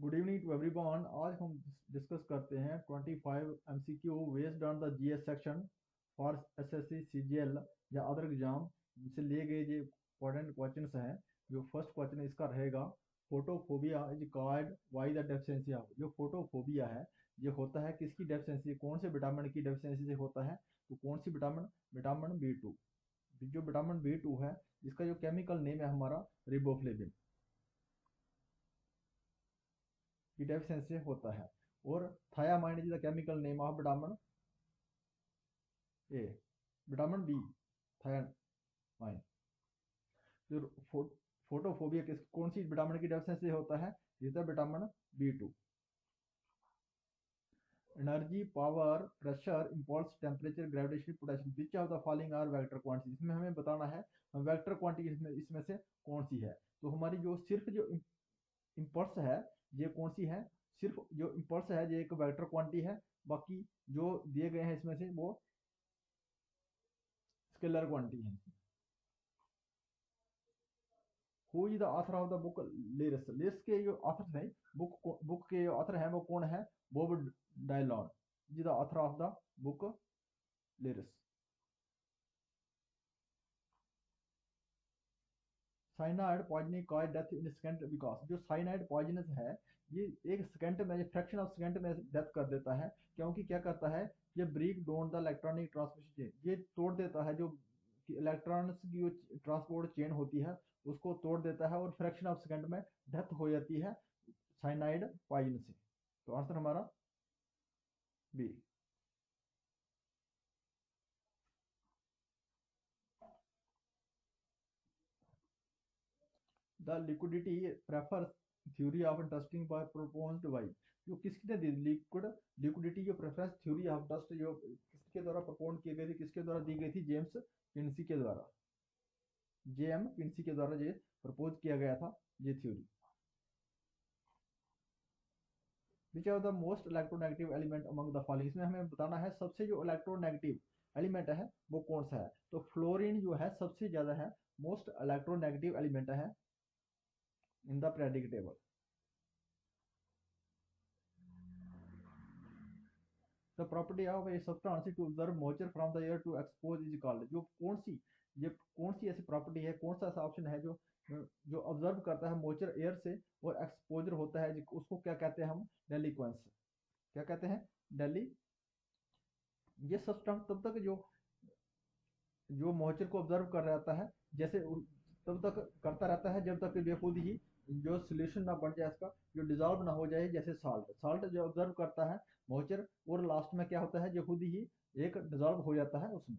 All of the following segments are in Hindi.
Good evening to everyone. आज हम डिस्कस करते हैं 25 MCQ based on the GS section for SSC CGL या अदर एग्जाम से लिए गए जो इंपॉर्टेंट क्वेश्चंस हैं। जो फर्स्ट क्वेश्चन इसका रहेगा, photophobia is called why the deficiency of. जो फोटोफोबिया है ये होता है किसकी डेफिशिएंसी, कौन से विटामिन की डेफिशिएंसी से होता है? तो कौन सी विटामिन? Vitamin B two. जो विटामिन बी टू है इसका जो केमिकल नेम है हमारा रिबोफ्लेविन की डेफिशिएंसी से होता है। और thiamide is the chemical name of vitamin A, vitamin B, thiamine. जो फोटोफोबिया किस कौन सी विटामिन की डेफिशिएंसी से होता है? जिसका vitamin B two. Energy, power, pressure, impulse, temperature, gravitation, potential, which of the following are vector quantity. इसमें हमें बताना है वेक्टर क्वांटिटी इसमें से कौन सी है। तो हमारी जो सिर्फ जो इम्पल्स है ये कौन सी है? सिर्फ जो इम्पल्स है ये एक वेक्टर क्वांटिटी है। बाकी जो दिए गए हैं इसमें से वो स्केलर क्वांटिटी है। Who is the author of the book lyrics. Lyrics के जो ऑथर है, बुक के जो ऑथर है वो कौन है? Bob Dylan is the author of the book lyrics. Cyanide poisoning cause death in second because. जो साइनाइड पॉइजनस है ये एक सेकंड में, फ्रैक्शन ऑफ सेकंड में डेथ कर देता है, क्योंकि क्या करता है ये break down the electronic transmission chain. ये तोड़ देता है जो इलेक्ट्रॉन्स की जो ट्रांसपोर्ट चेन होती है उसको तोड़ देता है और फ्रैक्शन ऑफ सेकंड में डेथ हो जाती है साइनाइड पॉइजन से। तो आंसर हमारा B. The liquidity prefer theory of interesting by proposed by. जो किसने दी लिक्विड लिक्विडिटी जो प्रेफरेंस थ्योरी ऑफ इंटरेस्ट जो किसके द्वारा प्रपोज की गई थी, किसके द्वारा दी गई थी? जेम्स पिंसी के द्वारा। जेएम पिंसी के द्वारा ये प्रपोज किया गया था ये theory. Which are the most electronegative element among the following. इसमें हमें बताना है सबसे जो इलेक्ट्रोनेगेटिव एलिमेंट है वो कौन सा है। तो फ्लोरीन जो है सबसे ज्यादा है मोस्ट इलेक्ट्रोनेगेटिव एलिमेंट है in the periodic table. The property of a substance to observe moisture from the air to expose is called. जो कौन सी ये कौन सी ऐसी प्रॉपर्टी है, कौन सा ऐसा ऑप्शन है जो जो ऑब्जर्व करता है मॉइस्चर एयर से और एक्सपोजर होता है उसको क्या कहते हैं हम? डेलिक्वेंस। क्या कहते हैं? डेली। ये सब्सटेंस तब तक जो जो मॉइस्चर को ऑब्जर्व कर रहता है जैसे तब तक करता रहता है जब तक ये खुद ही जो सोल्यूशन ना बन जाए, इसका जो डिजॉल्व ना हो जाए। जैसे साल्ट, साल्ट जो ऑब्जर्व करता है मॉइस्चर और लास्ट में क्या होता है जो खुद ही एक डिजॉल्व हो जाता है उसमें।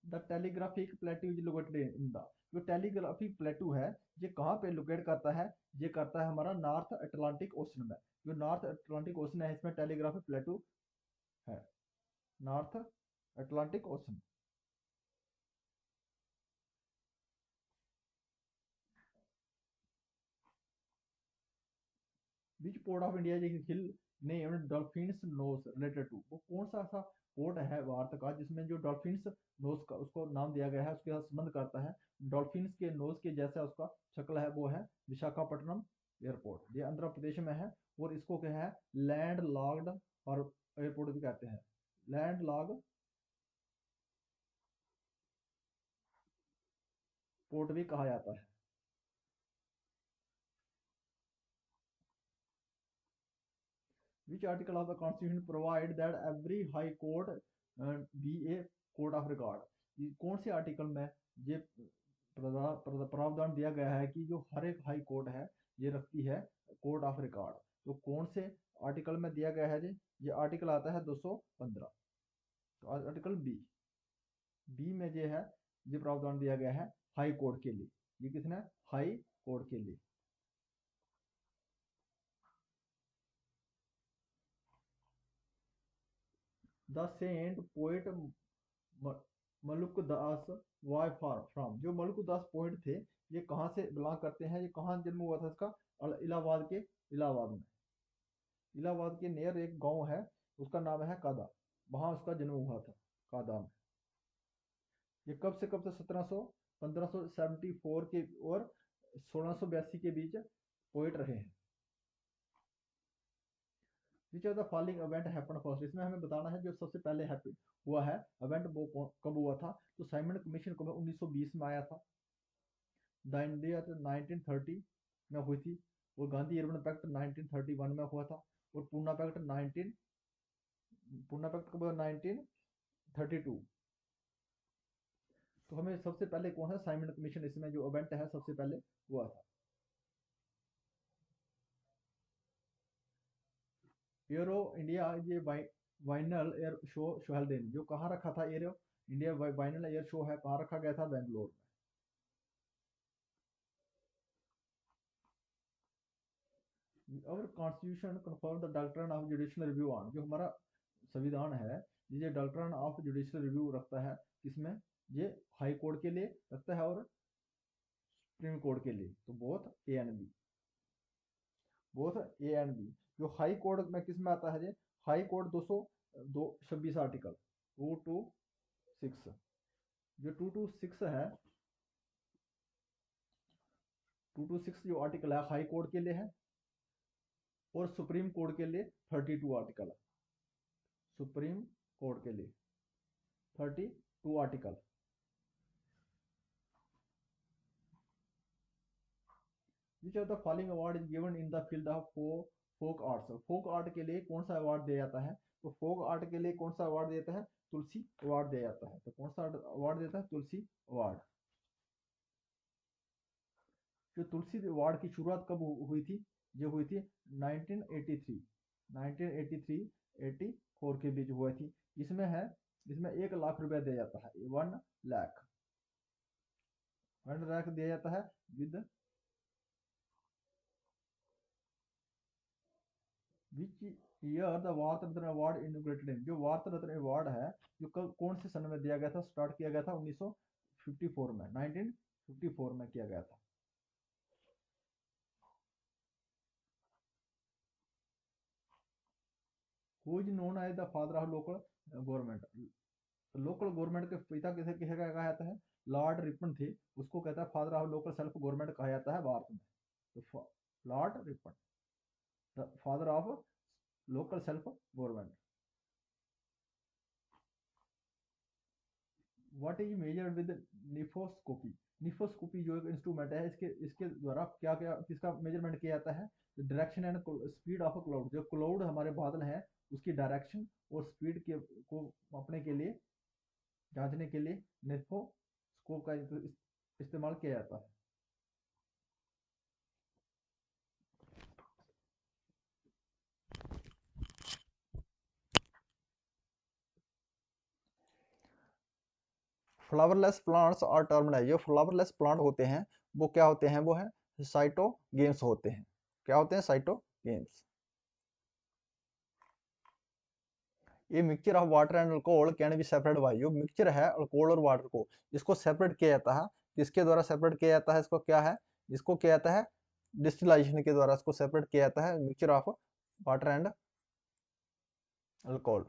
The telegraphic प्लेटू is located in the. जो टेलीग्राफिक प्लेटू है ये कहाँ पे लोकेट करता है? ये करता है हमारा नॉर्थ अटलांटिक ओशन में। जो नॉर्थ अटलांटिक ओशन है इसमें टेलीग्राफिक प्लेटू है। North Atlantic Ocean. Which port of India hill named dolphins nose related to. वो कौन सा ऐसा पोर्ट है भारत का जिसमें जो डॉल्फिन्स नोज का उसको नाम दिया गया है, उसके साथ संबंध करता है डॉल्फिन्स के नोज के जैसा उसका शक्ल है, वो है विशाखापट्टनम एयरपोर्ट। ये आंध्र प्रदेश में है और इसको क्या है? लैंड लॉक्ड और एयरपोर्ट भी कहते हैं। लैंड लॉग पोर्ट भी कहा जाता है। Which article of the Constitution provide that every high court be a court of record? ये कौन से आर्टिकल में ये प्रावधान दिया गया है कि जो हर एक हाई कोर्ट है ये रखती है कोर्ट ऑफ रिकॉर्ड? तो कौन से आर्टिकल में दिया गया है जी? ये आर्टिकल आता है 215। तो आर्टिकल बी, बी में ये है, ये प्रावधान दिया गया है हाई कोर्ट के लिए। ये किसने? हाई कोर्ट के लिए। The saint poet Maluk Das was from. जो मलुक दास पोएट थे ये कहाँ से बिलोंग करते हैं? ये कहाँ जन्म हुआ था इसका? इलाहाबाद के, इलाहाबाद में। इलाहाबाद के नियर एक गांव है उसका नाम है कादा, वहां उसका जन्म हुआ था, कादा में। ये कब से कब तक? 1700 1574 के और 1682 के बीच पोइट रहे हैं। विच of the following event happen first, इसमें हमें बताना है जो सबसे पहले हुआ है इवेंट वो कब हुआ था। तो साइमन कमीशन कब 1920 में आया था। द इंडिया 1930 में हुई थी। और गांधी अर्बन पैक्ट 1931 में हुआ था। और पूना पैक्ट कब 1932। तो हमें सबसे पहले कौन है साइमन कमीशन, इसमें जो इवेंट है सबसे पहले हुआ था। एरो इंडिया ये वाइनल एयर शो शोहलदेन जो कहाँ रखा था, arrow India vinyl air show है कहाँ रखा गया था, बेंगलोर में। और constitution confirm the doctrine of judicial review on, जो हमारा संविधान है ये डॉक्ट्रिन ऑफ जुडिशियल रिव्यू रखता है किसमें, ये हाई कोर्ट के लिए रखता है और सुप्रीम कोर्ट के लिए। तो both A and B, both A and B. जो हाई कोर्ट में किस में आता है, ये हाई कोर्ट 226 आर्टिकल 226, जो 226 है 226 जो आर्टिकल है हाई कोर्ट के लिए है। और सुप्रीम कोर्ट के लिए 32 आर्टिकल है, सुप्रीम कोर्ट के लिए 32 article. Which of the following award is given in the field of folk arts, folk art के लिए कौन सा अवार्ड दिया जाता है। तो फोक आर्ट के लिए कौन सा अवार्ड दिया जाता है, तुलसी अवार्ड दिया जाता है। तो कौन सा अवार्ड देता है, तुलसी अवार्ड। जो तुलसी अवार्ड की शुरुआत कब हुई थी, जो हुई थी 1983, 1983 84 के बीच हुई थी। इसमें है, इसमें 1 लाख रुपया दिया जाता है, 1 लाख, 1 लाख दिया जाता है with which year the Bharat Ratna award inaugurated in, जो भारत रत्न अवार्ड है जो कौन से सन में दिया गया था, स्टार्ट किया गया था 1954 में, 1954 में किया गया था। Who is known as the father of local government, local government के पिता किसे किसे कहा जाता है, लॉर्ड रिपन थे, उसको कहता है father of local self government कहा जाता है भारत में। तो Lord Ripon the father of local self government. What is measured with nephoscopy, nephoscopy जो एक इंस्ट्रूमेंट है, इसके इसके द्वारा क्या क्या किसका मेजरमेंट किया जाता है, direction and speed of a cloud, जो क्लाउड हमारे बादल हैं उसकी डायरेक्शन और स्पीड के को मापने के लिए, जांचने के लिए निफोस्कोप का इस्तेमाल किया जाता है। फ्लावरलेस प्लांट्स और टर्मिनाई, जो फ्लावरलेस प्लांट होते हैं वो क्या होते हैं, वो है साइटोगेम्स होते हैं। क्या होते हैं, साइटोगेम्स। ये mixture of water and alcohol can be separate by, जो मिक्सचर है अल्कोहल और वाटर को, इसको सेपरेट किया जाता है, किसके द्वारा सेपरेट किया जाता है, इसको क्या है, इसको किया जाता है डिस्टिलाइजेशन के द्वारा, इसको सेपरेट किया जाता है mixture of water and alcohol.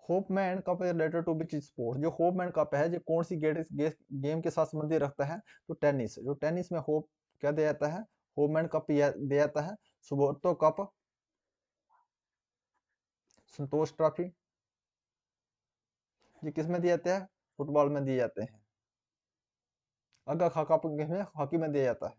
Hopman Cup related to which sport, जो होपमैन कप है जो कौन सी गेम के साथ संबंधित रखता है, तो टेनिस, जो टेनिस में होप क्या दिया जाता है, होपमैन कप दिया जाता है। सुब्रतो कप, संतोष ट्रॉफी, ये किस में दिए जाते हैं, फुटबॉल में दिए जाते हैं। अगा खा कप में हॉकी में दिया जाता है।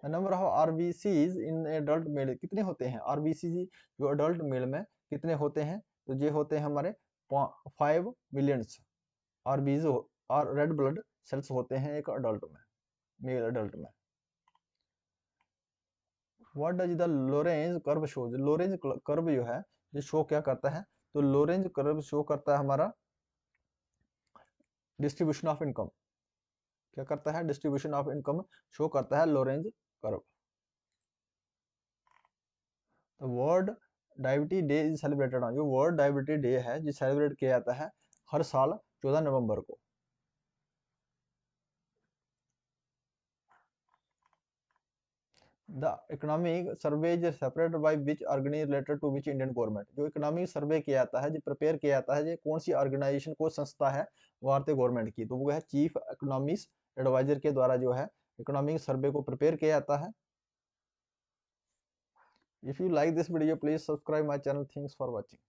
Number of RBCs in adult mail कितने होते हैं, आरबीसी जो अडल्ट मेल में कितने होते हैं, तो ये होते हैं हमारे 5 मिलियंस आरबीज और रेड ब्लड सेल्स होते हैं एक अडल्ट में, मेल अडल्ट में। What does the Lorentz curve show, Lorentz curve जो है ये शो क्या करता है, तो लोरेंज कर्व शो करता है हमारा डिस्ट्रीब्यूशन ऑफ इनकम, क्या करता है, डिस्ट्रीब्यूशन ऑफ इनकम शो करता है लोरेंज कर्व। तो world डायबिटी day is celebrated on, जो वर्ल्ड डायबिटी डे है जो सेलिब्रेट किया जाता है हर साल 14 नवंबर को। The economic survey is separated by which organization related to which Indian government, जो इकोनॉमिक सर्वे किया जाता है, जो प्रिपेयर किया जाता है, जो कौन सी ऑर्गेनाइजेशन को संस्था है भारतीय गवर्नमेंट की, तो वो है चीफ इकोनॉमिस्ट एडवाइजर के द्वारा जो है इकोनॉमिक सर्वे को प्रिपेयर किया जाता है। If you like this video please subscribe my channel. Thanks for watching.